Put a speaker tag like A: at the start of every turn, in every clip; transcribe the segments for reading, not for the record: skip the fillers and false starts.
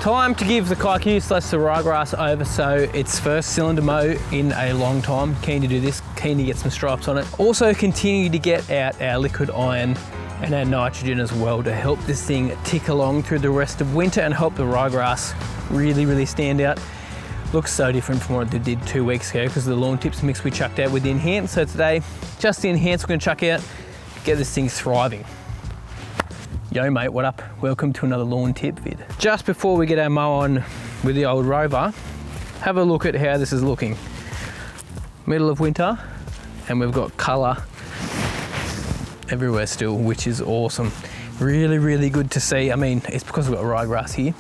A: Time to give the Kikuyu / the ryegrass over, so it's first cylinder mow in a long time. Keen to do this, keen to get some stripes on it. Also continue to get out our liquid iron and our nitrogen as well to help this thing tick along through the rest of winter and help the ryegrass really stand out. Looks so different from what it did 2 weeks ago because of the lawn tips mix we chucked out with the Enhance. So today, just the Enhance we're gonna chuck out, get this thing thriving. Yo mate, what up? Welcome to another lawn tip vid. Just before we get our mow on with the old rover, have a look at how this is looking. Middle of winter, and we've got colour everywhere still, which is awesome. Really good to see. I mean, it's because we've got ryegrass here.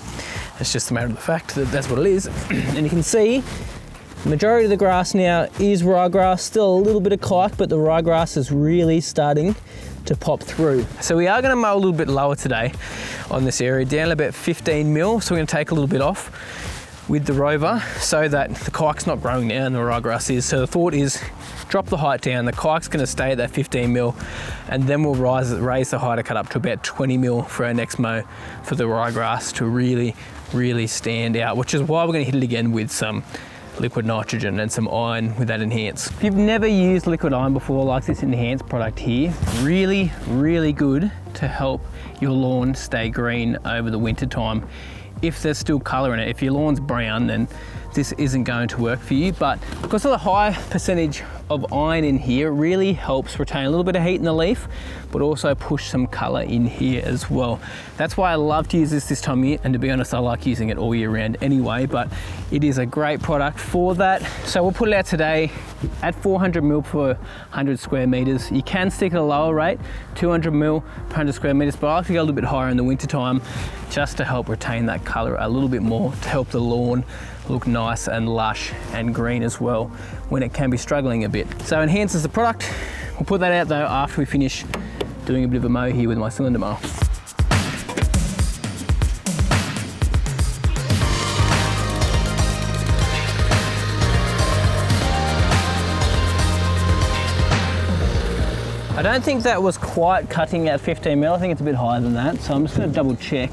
A: It's just a matter of the fact that that's what it is. And you can see, the majority of the grass now is ryegrass, still a little bit of kike, but the ryegrass is really starting to pop through. So we are going to mow a little bit lower today on this area, down about 15 mil. So we're going to take a little bit off with the rover so that the kike's not growing now and the ryegrass is. So the thought is drop the height down, the kike's going to stay at that 15 mil, and then we'll raise the height cut up to about 20 mil for our next mow for the ryegrass to really stand out, which is why we're going to hit it again with some liquid nitrogen and some iron with that Enhance. If you've never used liquid iron before, like this Enhance product here, really good to help your lawn stay green over the winter time. If there's still colour in it, if your lawn's brown, then this isn't going to work for you, but because of the high percentage of iron in here, it really helps retain a little bit of heat in the leaf, but also push some colour in here as well. That's why I love to use this time of year, and to be honest, I like using it all year round anyway, but it is a great product for that. So we'll put it out today at 400 mil per 100 square meters. You can stick at a lower rate, 200 mil per 100 square meters, but I like to go a little bit higher in the winter time just to help retain that colour a little bit more, to help the lawn look nice and lush and green as well when it can be struggling a bit. So Enhance is the product. We'll put that out though after we finish doing a bit of a mow here with my cylinder mower. I don't think that was quite cutting at 15 mil. I think it's a bit higher than that. So I'm just going to double check.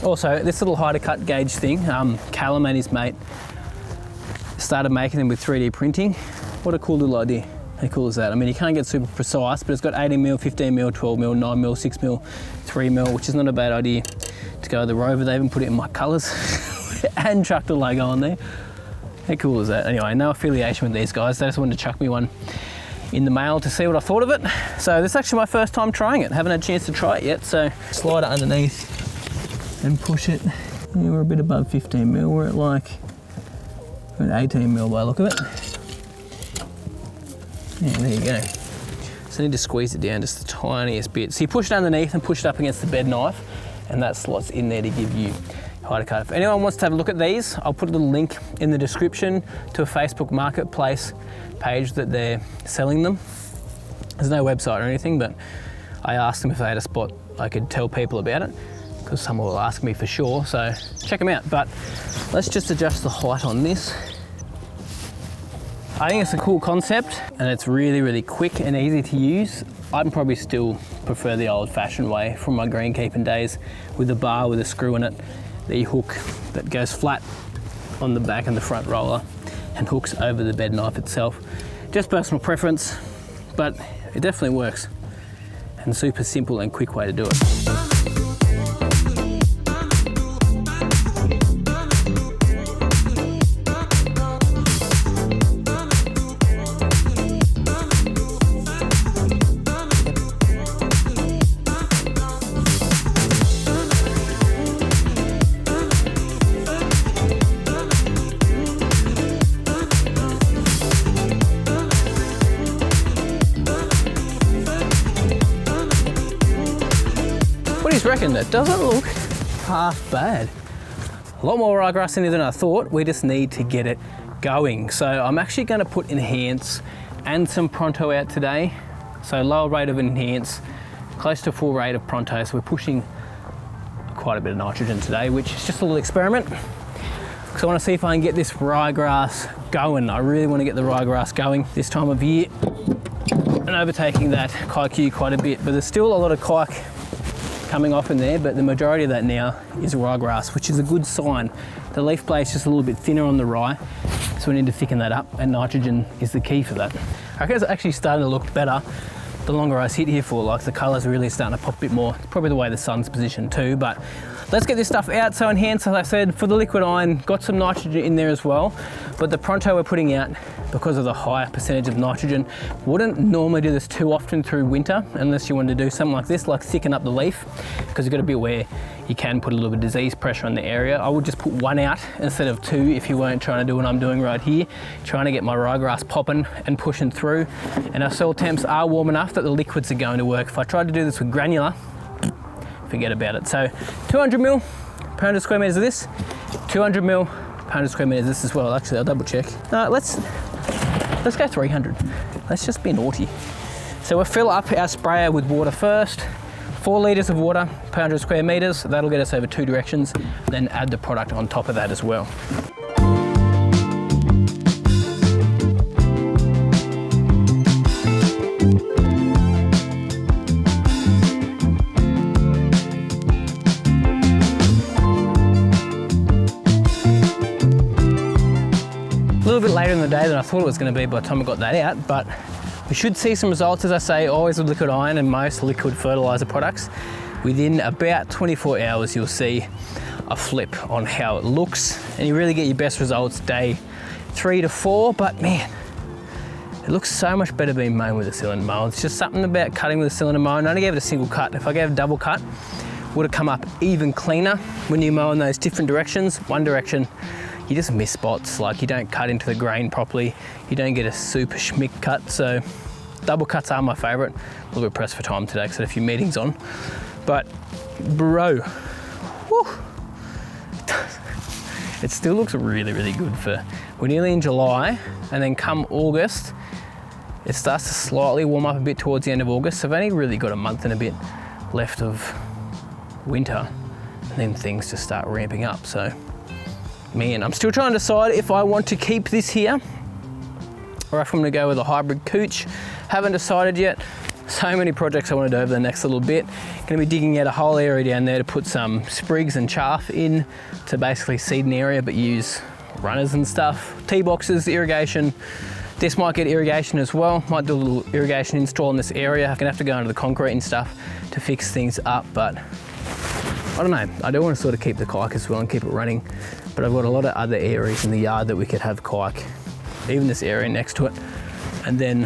A: Also, this little height cut gauge thing, Callum and his mate started making them with 3D printing. What a cool little idea. How cool is that? I mean, you can't get super precise, but it's got 18 mil, 15 mil, 12 mil, 9 mil, 6 mil, 3 mil, which is not a bad idea to go with the rover. They even put it in my colours and chucked a logo on there. How cool is that? Anyway, no affiliation with these guys. They just wanted to chuck me one in the mail to see what I thought of it. So this is actually my first time trying it. Haven't had a chance to try it yet, so slide it underneath and push it. Yeah, we're a bit above 15 mil. We're at like 18 mil by the look of it. Yeah, there you go. So I need to squeeze it down just the tiniest bit. So you push it underneath and push it up against the bed knife, and that slots in there to give you height cut. If anyone wants to have a look at these, I'll put a little link in the description to a Facebook Marketplace page that they're selling them. There's no website or anything, but I asked them if they had a spot I could tell people about it, because someone will ask me for sure, so check them out. But let's just adjust the height on this. I think it's a cool concept, and it's really quick and easy to use. I'd probably still prefer the old-fashioned way from my greenkeeping days, with a bar with a screw in it, the hook that goes flat on the back and the front roller and hooks over the bed knife itself. Just personal preference, but it definitely works, and super simple and quick way to do it. Reckon it doesn't look half bad. A lot more ryegrass in here than I thought. We just need to get it going. So I'm actually going to put Enhance and some Pronto out today. So lower rate of Enhance, close to full rate of Pronto. So we're pushing quite a bit of nitrogen today, which is just a little experiment. So I want to see if I can get this ryegrass going. I really want to get the ryegrass going this time of year and overtaking that Kikuyu quite a bit, but there's still a lot of kike coming off in there, but the majority of that now is ryegrass, which is a good sign. The leaf blade's just a little bit thinner on the rye, so we need to thicken that up, and nitrogen is the key for that. I guess it's actually starting to look better the longer I sit here for, like the colours are really starting to pop a bit more. It's probably the way the sun's positioned too, but let's get this stuff out. So Enhance, as I said, for the liquid iron, got some nitrogen in there as well, but the Pronto we're putting out, because of the higher percentage of nitrogen, wouldn't normally do this too often through winter, unless you wanted to do something like this, like thicken up the leaf, because you've got to be aware you can put a little bit of disease pressure on the area. I would just put one out instead of two if you weren't trying to do what I'm doing right here, trying to get my ryegrass popping and pushing through. And our soil temps are warm enough that the liquids are going to work. If I tried to do this with granular, forget about it. So 200 mil per 100 square meters of this, 200 mil per 100 square meters of this as well. Actually, I'll double check. Let's go 300. Let's just be naughty. So we'll fill up our sprayer with water first. 4 litres of water per 100 square metres. That'll get us over 2 directions. Then add the product on top of that as well. A little bit later in the day than I thought it was going to be by the time I got that out, but we should see some results, as I say, always with liquid iron and most liquid fertiliser products. Within about 24 hours, you'll see a flip on how it looks, and you really get your best results day 3 to 4, but man, it looks so much better being mown with a cylinder mower. It's just something about cutting with a cylinder mower. I only gave it a single cut. If I gave a double cut, it would have come up even cleaner. When you mow in those different directions, one direction, you just miss spots, like you don't cut into the grain properly, you don't get a super schmick cut, so double cuts are my favourite. A little bit pressed for time today because I had a few meetings on, but bro, whew, it still looks really, really good for, we're nearly in July, and then come August, it starts to slightly warm up a bit towards the end of August, so I've only really got a month and a bit left of winter, and then things just start ramping up, so man, I'm still trying to decide if I want to keep this here or if I'm going to go with a hybrid cooch. Haven't decided yet. So many projects I want to do over the next little bit. Going to be digging out a whole area down there to put some sprigs and chaff in to basically seed an area, but use runners and stuff. T-boxes, irrigation. This might get irrigation as well. Might do a little irrigation install in this area. I'm going to have to go under the concrete and stuff to fix things up, but I don't know. I do want to sort of keep the kike as well and keep it running, but I've got a lot of other areas in the yard that we could have kike, even this area next to it, and then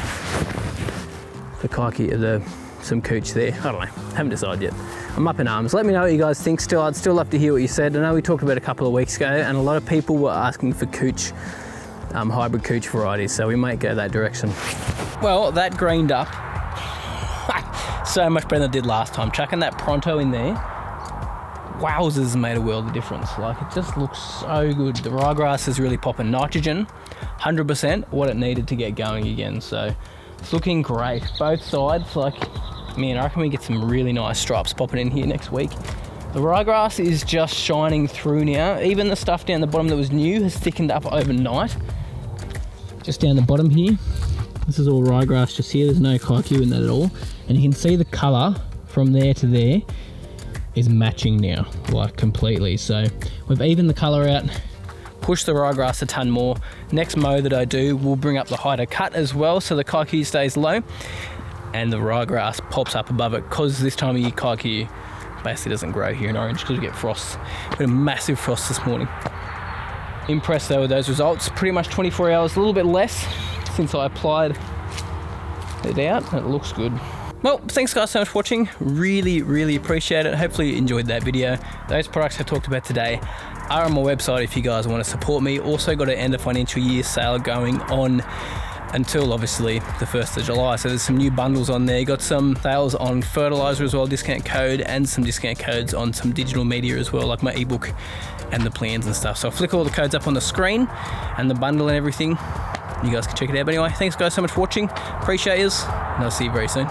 A: the kike, some cooch there. I don't know, haven't decided yet. I'm up in arms. Let me know what you guys think still. I'd still love to hear what you said. I know we talked about it a couple of weeks ago, and a lot of people were asking for cooch, hybrid cooch varieties, so we might go that direction. Well, that greened up so much better than it did last time. Chucking that Pronto in there, wowzers, made a world of difference. Like, it just looks so good. The ryegrass is really popping nitrogen, 100% what it needed to get going again. So it's looking great. Both sides, like, man, I reckon we get some really nice stripes popping in here next week. The ryegrass is just shining through now. Even the stuff down the bottom that was new has thickened up overnight. Just down the bottom here, this is all ryegrass just here. There's no Kikuyu in that at all. And you can see the colour from there to there is matching now, like completely. So we've evened the colour out, pushed the ryegrass a ton more. Next mow that I do will bring up the height of cut as well, so the Kikuyu stays low and the ryegrass pops up above it, because this time of year Kikuyu basically doesn't grow here in Orange because we get frosts. We had a massive frost this morning. Impressed though with those results. Pretty much 24 hours, a little bit less since I applied it out, and it looks good. Well, thanks guys so much for watching. Really, really appreciate it. Hopefully you enjoyed that video. Those products I talked about today are on my website if you guys want to support me. Also got an end of financial year sale going on until obviously the 1st of July. So there's some new bundles on there. Got some sales on Fertiliser as well, discount code, and some discount codes on some digital media as well, like my ebook and the plans and stuff. So I'll flick all the codes up on the screen and the bundle and everything. You guys can check it out. But anyway, thanks guys so much for watching. Appreciate yous, and I'll see you very soon.